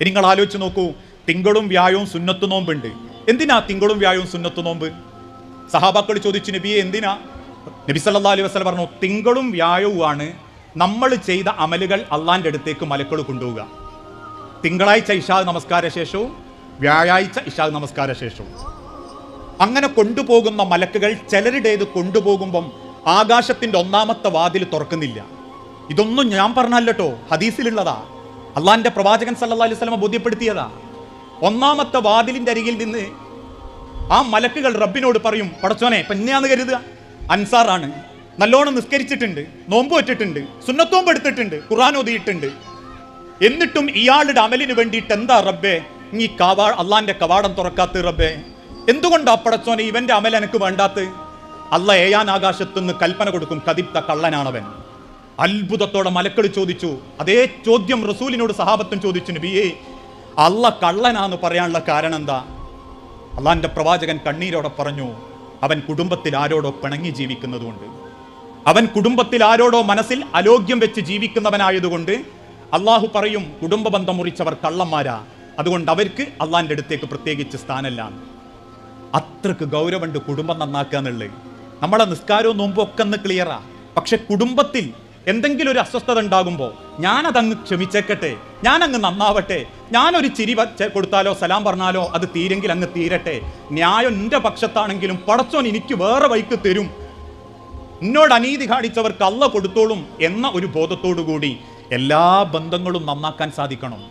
നിങ്ങൾ ആലോചിച്ച് നോക്കൂ, തിങ്കളും വ്യാഴവും സുന്നത്ത് നോമ്പുണ്ട്. എന്തിനാ തിങ്കളും വ്യാഴവും സുന്നത്ത് നോമ്പ്? സഹാബാക്കൾ ചോദിച്ചു, നബിയെ എന്തിനാ? നബി സല്ലല്ലാഹു അലൈഹി വസല്ലം പറഞ്ഞു, തിങ്കളും വ്യാഴവുമാണ് നമ്മൾ ചെയ്ത അമലുകൾ അള്ളാന്റെ അടുത്തേക്ക് മലക്കൾ കൊണ്ടുപോവുക. തിങ്കളാഴ്ച ഇശാ നമസ്കാര ശേഷവും വ്യാഴാഴ്ച ഇശാ നമസ്കാര ശേഷവും അങ്ങനെ കൊണ്ടുപോകുന്ന മലക്കുകൾ ചിലരുടേത് കൊണ്ടുപോകുമ്പം ആകാശത്തിന്റെ ഒന്നാമത്തെ വാതിൽ തുറക്കുന്നില്ല. ഇതൊന്നും ഞാൻ പറഞ്ഞല്ലോ, ഹദീസിലുള്ളതാ. അള്ളാന്റെ പ്രവാചകൻ സല്ലല്ലാഹു അലൈഹി വസല്ലം ബോധ്യപ്പെടുത്തിയതാ. ഒന്നാമത്തെ വാതിലിന്റെ അരികിൽ നിന്ന് ആ മലക്കുകൾ റബ്ബിനോട് പറയും, പടച്ചോനെ പെന്നെയാന്ന് കരുതുക, അൻസാറാണ്, നല്ലോണം നിസ്കരിച്ചിട്ടുണ്ട്, നോമ്പ് വെച്ചിട്ടുണ്ട്, സുന്നത്തോമ്പ് എടുത്തിട്ടുണ്ട്, ഖുർആൻ ഓതിയിട്ടുണ്ട്, എന്നിട്ടും ഇയാളുടെ അമലിന് വേണ്ടിയിട്ട് എന്താ റബ്ബേ ഈ അള്ളാന്റെ കവാടം തുറക്കാത്ത റബ്ബേ? എന്തുകൊണ്ടാ പടച്ചോനെ ഇവന്റെ അമൽ എനിക്ക് വേണ്ടാത്ത? അല്ല ഏയാൻ ആകാശത്തുനിന്ന് കൽപ്പന കൊടുക്കും, കദിപ്ത കള്ളനാണവൻ. അത്ഭുതത്തോടെ മലക്കൾ ചോദിച്ചു. അതേ ചോദ്യം റസൂലിനോട് സഹാബത്തും ചോദിച്ചു, നബിയേ അല്ല കള്ളനാന്ന് പറയാനുള്ള കാരണം എന്താ? അള്ളാന്റെ പ്രവാചകൻ കണ്ണീരോടെ പറഞ്ഞു, അവൻ കുടുംബത്തിൽ ആരോടോ പിണങ്ങി ജീവിക്കുന്നതുകൊണ്ട്, അവൻ കുടുംബത്തിൽ ആരോടോ മനസ്സിൽ അലോഗ്യം വെച്ച് ജീവിക്കുന്നവനായതുകൊണ്ട് അള്ളാഹു പറയും, കുടുംബ ബന്ധം മുറിച്ചവർ കള്ളന്മാരാ, അതുകൊണ്ട് അവർക്ക് അള്ളാന്റെ അടുത്തേക്ക് പ്രത്യേകിച്ച് സ്ഥാനമല്ല. അത്രക്ക് ഗൗരവമുണ്ട് കുടുംബം നന്നാക്കുക എന്നുള്ളത്. നമ്മളെ നിസ്കാരവും നോമ്പും ഒക്കെ ഒന്ന് ക്ലിയറാ. പക്ഷെ കുടുംബത്തിൽ എന്തെങ്കിലും ഒരു അസ്വസ്ഥത ഉണ്ടാകുമ്പോൾ ഞാനതങ്ങ് ക്ഷമിച്ചേക്കട്ടെ, ഞാനങ്ങ് നന്നാവട്ടെ, ഞാനൊരു ചിരി കൊടുത്താലോ സലാം പറഞ്ഞാലോ അത് തീരെങ്കിൽ അങ്ങ് തീരട്ടെ, ന്യായം എൻ്റെ പക്ഷത്താണെങ്കിലും പടച്ചോൻ എനിക്ക് വേറെ വഴിക്ക് തരും, എന്നോട് അനീതി കാണിച്ചവർക്ക് അള്ള കൊടുത്തോളും എന്ന ഒരു ബോധത്തോടു കൂടി എല്ലാ ബന്ധങ്ങളും നന്നാക്കാൻ സാധിക്കണം.